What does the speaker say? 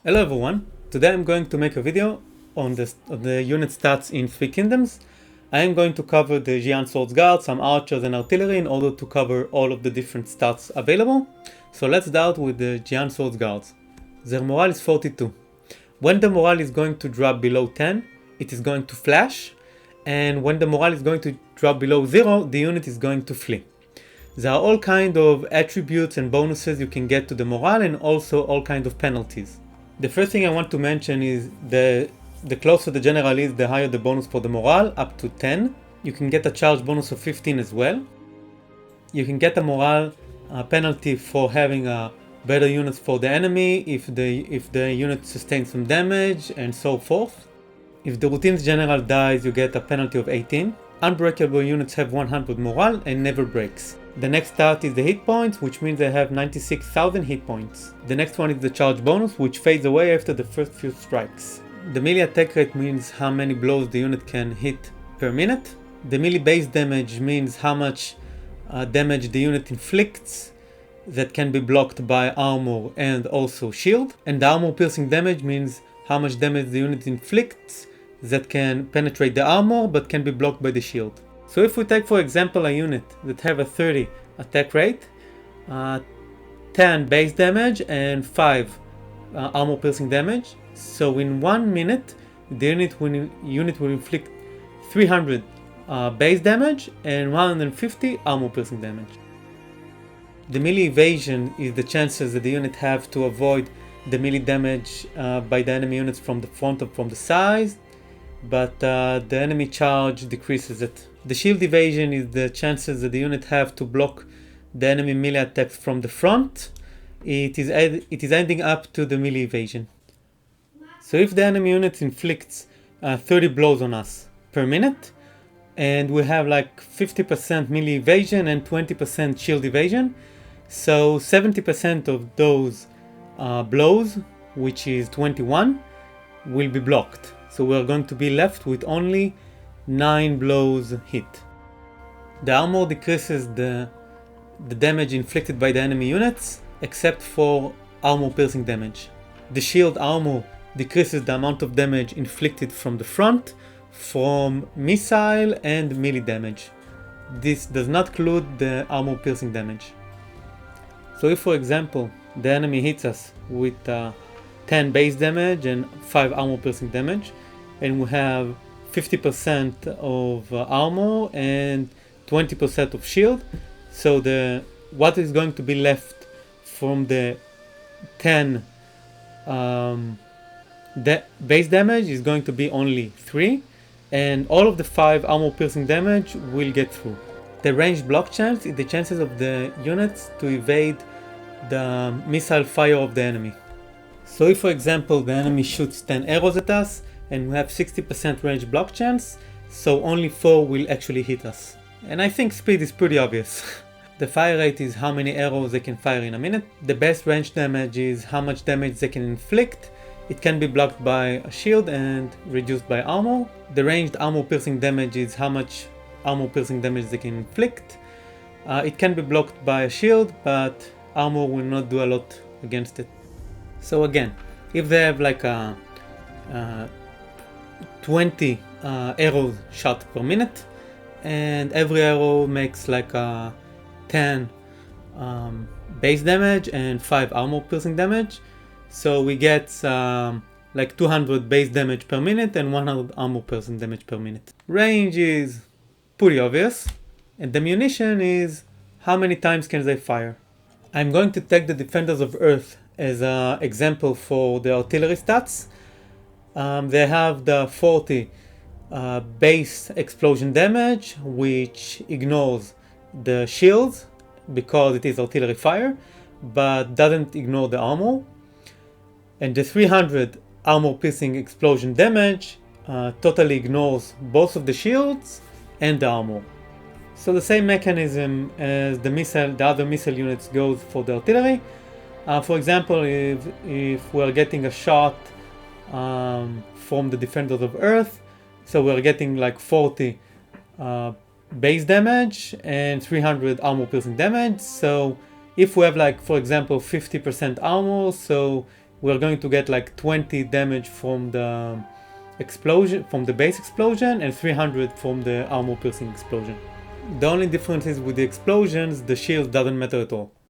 Hello everyone, today I'm going to make a video on the unit stats in 3 kingdoms. I am going to cover the Giant Swords Guard, some archers and artillery in order to cover all of the different stats available. So let's start with the Giant Swords Guards. Their morale is 42. When the morale is going to drop below 10, it is going to flash, and when the morale is going to drop below 0, the unit is going to flee. There are all kinds of attributes and bonuses you can get to the morale, and also all kinds of penalties. The first thing I want to mention is the closer the general is, the higher the bonus for the morale, up to 10. You can get a charge bonus of 15 as well. You can get a morale penalty for having better units for the enemy if the unit sustains some damage, and so forth. If the routine's general dies, you get a penalty of 18. Unbreakable units have 100 morale and never breaks. The next stat is the hit points, which means they have 96,000 hit points. The next one is the charge bonus, which fades away after the first few strikes. The melee attack rate means how many blows the unit can hit per minute. The melee base damage means how much damage the unit inflicts that can be blocked by armor and also shield. And the armor piercing damage means how much damage the unit inflicts that can penetrate the armor but can be blocked by the shield. So if we take for example a unit that have a 30 attack rate, 10 base damage and 5 armor piercing damage, so in 1 minute the unit will inflict 300 base damage and 150 armor piercing damage. The melee evasion is the chances that the unit have to avoid the melee damage by the enemy units from the front or from the sides, but the enemy charge decreases it. The shield evasion is the chances that the unit have to block the enemy melee attacks from the front. It is adding up to the melee evasion. So if the enemy unit inflicts 30 blows on us per minute, and we have like 50% melee evasion and 20% shield evasion, so 70% of those blows, which is 21, will be blocked. So we're going to be left with only 9 blows hit. The armor decreases the damage inflicted by the enemy units, except for armor piercing damage. The shield armor decreases the amount of damage inflicted from the front, from missile and melee damage. This does not include the armor piercing damage. So if for example the enemy hits us with 10 base damage and 5 armor piercing damage, and we have 50% of armor and 20% of shield, so what is going to be left from the 10 base damage is going to be only 3, and all of the 5 armor piercing damage will get through. The ranged block chance is the chances of the units to evade the missile fire of the enemy. So if for example the enemy shoots 10 arrows at us and we have 60% range block chance, so only 4 will actually hit us. And I think speed is pretty obvious. The fire rate is how many arrows they can fire in a minute. The best range damage is how much damage they can inflict. It can be blocked by a shield and reduced by armor. The ranged armor piercing damage is how much armor piercing damage they can inflict. It can be blocked by a shield, but armor will not do a lot against it. So again, if they have like a 20 arrows shot per minute, and every arrow makes like a 10 base damage and 5 armor piercing damage, so we get like 200 base damage per minute and 100 armor piercing damage per minute. Range is pretty obvious, and the munition is how many times can they fire. I'm going to take the Defenders of Earth as an example for the artillery stats. They have the 40 base explosion damage, which ignores the shields because it is artillery fire, but doesn't ignore the armor. And the 300 armor piercing explosion damage totally ignores both of the shields and the armor. So the same mechanism as the other missile units goes for the artillery. For example, if we're getting a shot from the Defenders of Earth, so we're getting like 40 base damage and 300 armor piercing damage. So if we have like, for example, 50% armor, so we're going to get like 20 damage from the explosion, from the base explosion, and 300 from the armor piercing explosion. The only difference is with the explosions, the shield doesn't matter at all.